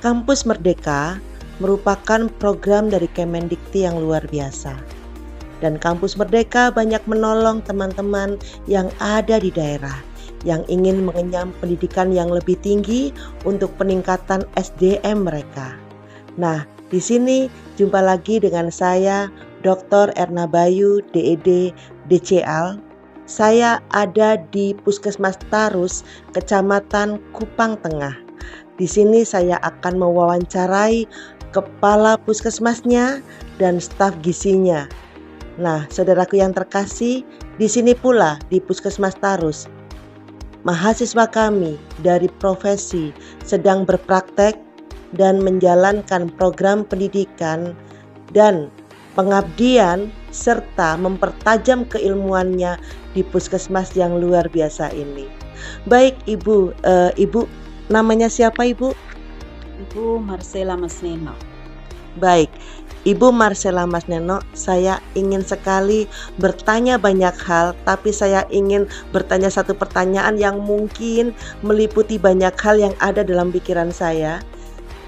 Kampus Merdeka merupakan program dari Kemendikti yang luar biasa. Dan Kampus Merdeka banyak menolong teman-teman yang ada di daerah yang ingin mengenyam pendidikan yang lebih tinggi untuk peningkatan SDM mereka. Nah, di sini jumpa lagi dengan saya, Dr. Erna Bayu, DED, DCL. Saya ada di Puskesmas Tarus, Kecamatan Kupang Tengah. Di sini saya akan mewawancarai kepala puskesmasnya dan staf gizinya. Nah, saudaraku yang terkasih, di sini pula di Puskesmas Tarus, mahasiswa kami dari profesi sedang berpraktek dan menjalankan program pendidikan dan pengabdian serta mempertajam keilmuannya di puskesmas yang luar biasa ini. Baik Ibu, Ibu namanya siapa Ibu? Ibu Marcella Masneno. Baik, Ibu Marcella Masneno, saya ingin sekali bertanya banyak hal, tapi saya ingin bertanya satu pertanyaan yang mungkin meliputi banyak hal yang ada dalam pikiran saya.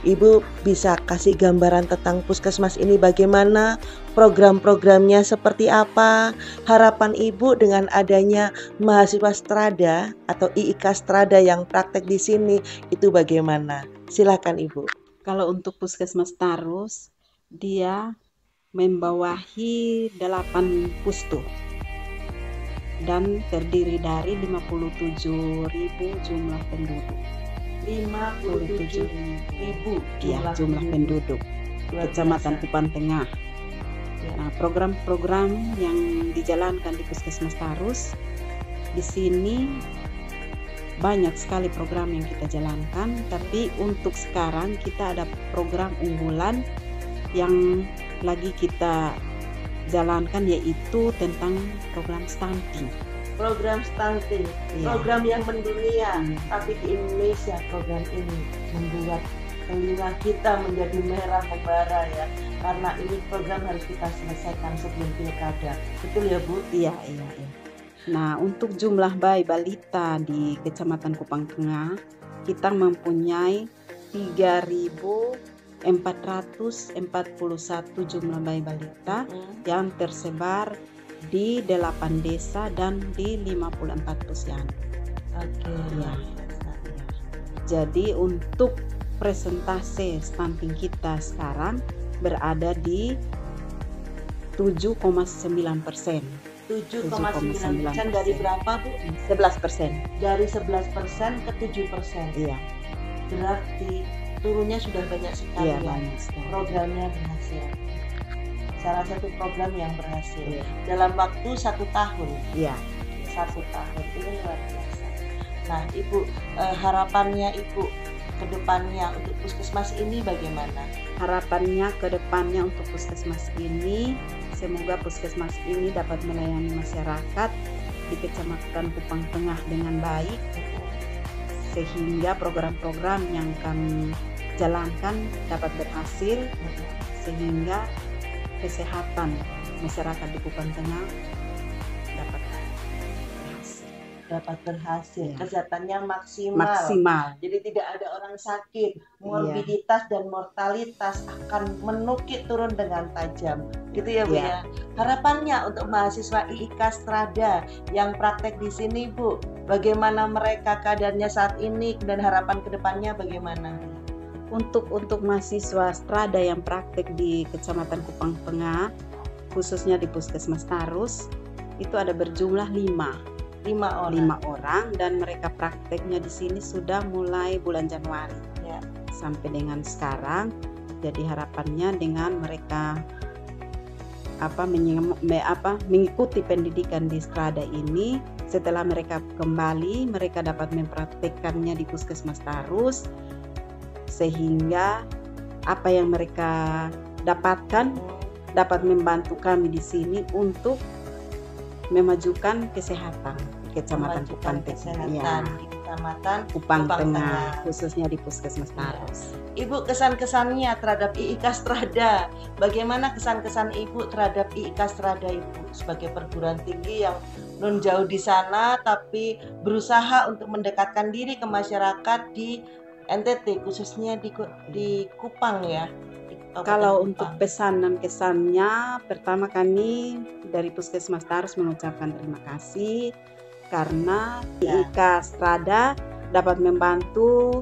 Ibu bisa kasih gambaran tentang puskesmas ini bagaimana, program-programnya seperti apa, harapan Ibu dengan adanya mahasiswa strada atau IIK strada yang praktek di sini itu bagaimana? Silakan Ibu. Kalau untuk Puskesmas Tarus, dia membawahi 8 pustu dan terdiri dari 57.000 jumlah penduduk. 57.000 jumlah penduduk Kecamatan Kupang Tengah. Nah, program-program yang dijalankan di Puskesmas Tarus di sini banyak sekali program yang kita jalankan, tapi untuk sekarang kita ada program unggulan yang lagi kita jalankan, yaitu tentang program stunting. Program stunting, program yang mendunia, tapi di Indonesia program ini membuat telinga kita menjadi merah membara ya, karena ini program harus kita selesaikan sebelum pilkada. Betul ya Bu? Iya. Nah, untuk jumlah bayi balita di Kecamatan Kupang Tengah, kita mempunyai 3.441 jumlah bayi balita yang tersebar di 8 desa dan di 54 posyandu. Oke. Ya. Jadi untuk presentase stunting kita sekarang berada di 7,9%. 7,9% dari berapa Bu? 11%. Dari 11% ke 7%. Iya. Berarti turunnya sudah banyak sekali ya. Banyak sekali. Programnya berhasil. Salah satu program yang berhasil dalam waktu 1 tahun. Iya. 1 tahun ini luar biasa. Nah, Ibu, harapannya Ibu ke depannya untuk puskesmas ini bagaimana? Harapannya ke depannya untuk puskesmas ini, semoga puskesmas ini dapat melayani masyarakat di Kecamatan Kupang Tengah dengan baik, sehingga program-program yang kami jalankan dapat berhasil, sehingga kesehatan masyarakat di Kupang Tengah dapat berhasil, ya. Kesehatannya maksimal. Jadi tidak ada orang sakit, morbiditas dan mortalitas akan menukik turun dengan tajam. Gitu ya Bu ya. Harapannya untuk mahasiswa IIK Strada yang praktek di sini Bu, bagaimana mereka keadaannya saat ini dan harapan kedepannya bagaimana? Untuk mahasiswa strada yang praktek di Kecamatan Kupang Tengah, khususnya di Puskesmas Tarus, itu ada berjumlah 5 orang dan mereka prakteknya di sini sudah mulai bulan Januari sampai dengan sekarang. Jadi harapannya dengan mereka mengikuti pendidikan di strada ini, setelah mereka kembali mereka dapat mempraktekkannya di Puskesmas Tarus, sehingga apa yang mereka dapatkan dapat membantu kami di sini untuk memajukan kesehatan di Kecamatan Kupang Tengah. Di Kecamatan Kupang Tengah, khususnya di Puskesmas Tarus. Ibu, kesan-kesannya terhadap IIK Strada, bagaimana kesan-kesan Ibu terhadap IIK Strada Ibu sebagai perguruan tinggi yang non jauh di sana tapi berusaha untuk mendekatkan diri ke masyarakat di NTT khususnya di Kupang ya. Kalau untuk pesan dan kesannya, pertama kami dari Puskesmas Tarus mengucapkan terima kasih karena IIK Strada dapat membantu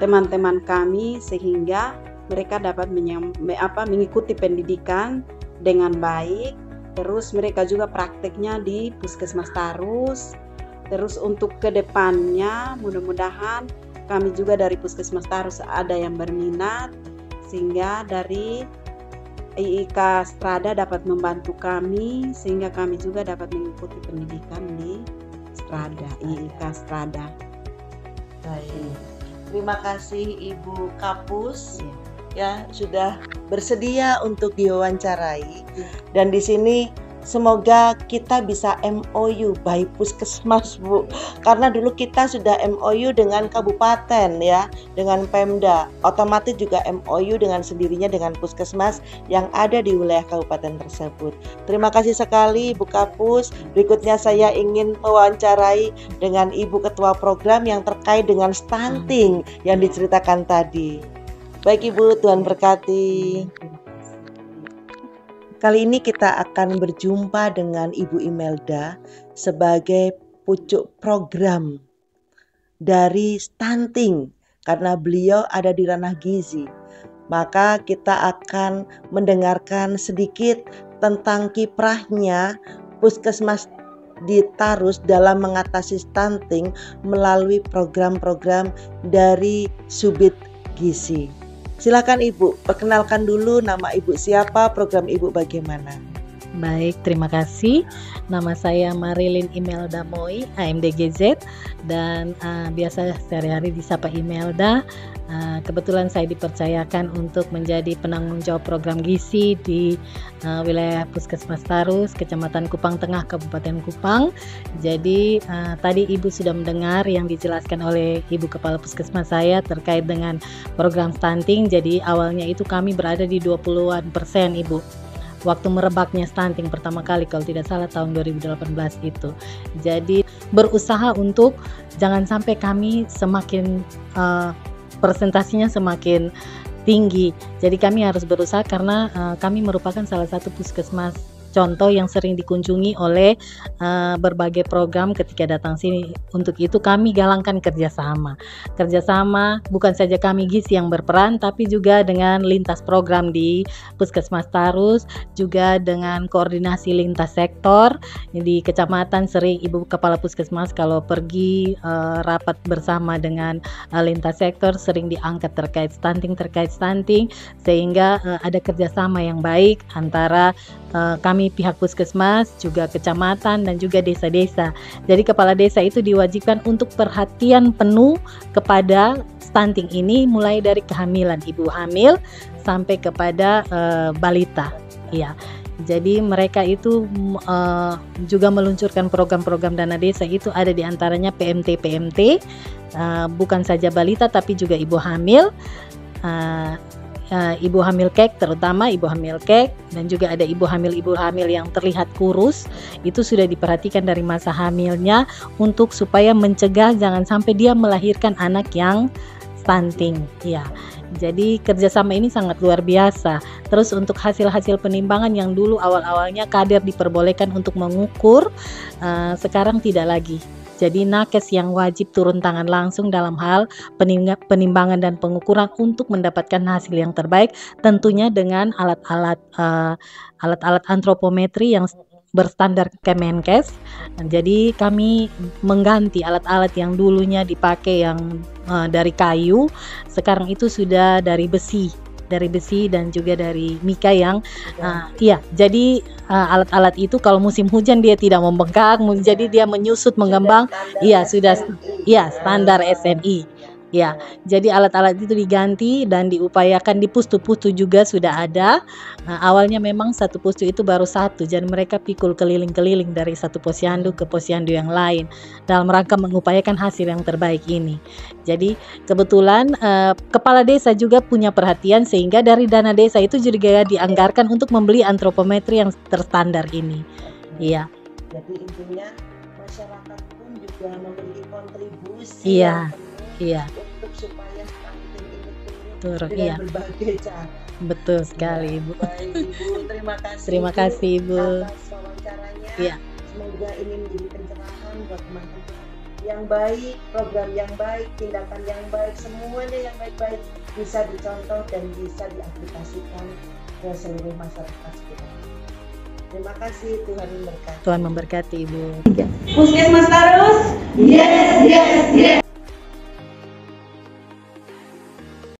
teman-teman kami sehingga mereka dapat mengikuti pendidikan dengan baik. Terus mereka juga prakteknya di Puskesmas Tarus. Terus untuk kedepannya mudah-mudahan kami juga dari Puskesmas Tarus ada yang berminat, sehingga dari IIK Strada dapat membantu kami sehingga kami juga dapat mengikuti pendidikan di Strada, IIK Strada. Baik. Terima kasih Ibu Kapus ya sudah bersedia untuk diwawancarai. Dan di sini semoga kita bisa MOU by Puskesmas, Bu. Karena dulu kita sudah MOU dengan kabupaten ya, dengan Pemda. Otomatis juga MOU dengan sendirinya dengan Puskesmas yang ada di wilayah kabupaten tersebut. Terima kasih sekali Bu Kapus. Berikutnya saya ingin mewawancarai dengan Ibu Ketua Program yang terkait dengan stunting yang diceritakan tadi. Baik Ibu, Tuhan berkati. Kali ini kita akan berjumpa dengan Ibu Imelda sebagai pucuk program dari stunting karena beliau ada di ranah gizi. Maka kita akan mendengarkan sedikit tentang kiprahnya Puskesmas di Tarus dalam mengatasi stunting melalui program-program dari Subit Gizi. Silakan Ibu, perkenalkan dulu nama Ibu siapa, program Ibu bagaimana. Baik, terima kasih. Nama saya Marilyn Imelda Moi, AMDGZ, dan biasa sehari-hari disapa Imelda. Kebetulan saya dipercayakan untuk menjadi penanggung jawab program gizi di wilayah Puskesmas Tarus, Kecamatan Kupang Tengah, Kabupaten Kupang. Jadi tadi Ibu sudah mendengar yang dijelaskan oleh Ibu Kepala Puskesmas saya terkait dengan program stunting. Jadi awalnya itu kami berada di 20-an% Ibu. Waktu merebaknya stunting pertama kali kalau tidak salah tahun 2018 itu. Jadi berusaha untuk jangan sampai kami semakin presentasinya semakin tinggi. Jadi kami harus berusaha karena kami merupakan salah satu puskesmas contoh yang sering dikunjungi oleh berbagai program ketika datang sini. Untuk itu kami galangkan kerjasama bukan saja kami gizi yang berperan, tapi juga dengan lintas program di Puskesmas Tarus, juga dengan koordinasi lintas sektor di kecamatan. Sering Ibu Kepala Puskesmas kalau pergi rapat bersama dengan lintas sektor sering diangkat terkait stunting, sehingga ada kerjasama yang baik antara kami pihak puskesmas, juga kecamatan dan juga desa-desa. Jadi kepala desa itu diwajibkan untuk perhatian penuh kepada stunting ini, mulai dari kehamilan, ibu hamil sampai kepada balita. Ya. Jadi mereka itu juga meluncurkan program-program dana desa, itu ada di antaranya PMT, bukan saja balita tapi juga ibu hamil. Ibu hamil kek, terutama ibu hamil kek, dan juga ada ibu hamil yang terlihat kurus. Itu sudah diperhatikan dari masa hamilnya untuk supaya mencegah jangan sampai dia melahirkan anak yang stunting ya. Jadi kerjasama ini sangat luar biasa. Terus untuk hasil-hasil penimbangan yang dulu awal-awalnya kader diperbolehkan untuk mengukur, sekarang tidak lagi. Jadi nakes yang wajib turun tangan langsung dalam hal penimbangan dan pengukuran untuk mendapatkan hasil yang terbaik, tentunya dengan alat-alat antropometri yang berstandar Kemenkes. Jadi kami mengganti alat-alat yang dulunya dipakai yang dari kayu, sekarang itu sudah dari besi dan juga dari mika yang jadi alat-alat itu kalau musim hujan dia tidak membengkak, jadi dia menyusut mengembang, standar SNI. Ya, jadi alat-alat itu diganti dan diupayakan di pustu-pustu juga sudah ada. Awalnya memang satu pustu itu baru satu, jadi mereka pikul keliling-keliling dari satu posyandu ke posyandu yang lain dalam rangka mengupayakan hasil yang terbaik ini. Jadi kebetulan kepala desa juga punya perhatian sehingga dari dana desa itu juga dianggarkan untuk membeli antropometri yang terstandar ini. Iya. Jadi intinya masyarakat pun juga memiliki kontribusi. Iya. Untuk supaya turun. dengan Iya, berbagai cara. betul sekali Ibu. Baik Ibu, terima kasih. Terima kasih Ibu. Atas wawancaranya. Iya. Semoga ini menjadi pencerahan buat teman-teman yang baik, program yang baik, tindakan yang baik, semuanya yang baik-baik bisa dicontoh dan bisa diaplikasikan ke seluruh masyarakat sekitar. Terima kasih, Tuhan memberkati. Tuhan memberkati Ibu. Puskesmas Tarus, yes, yes, yes.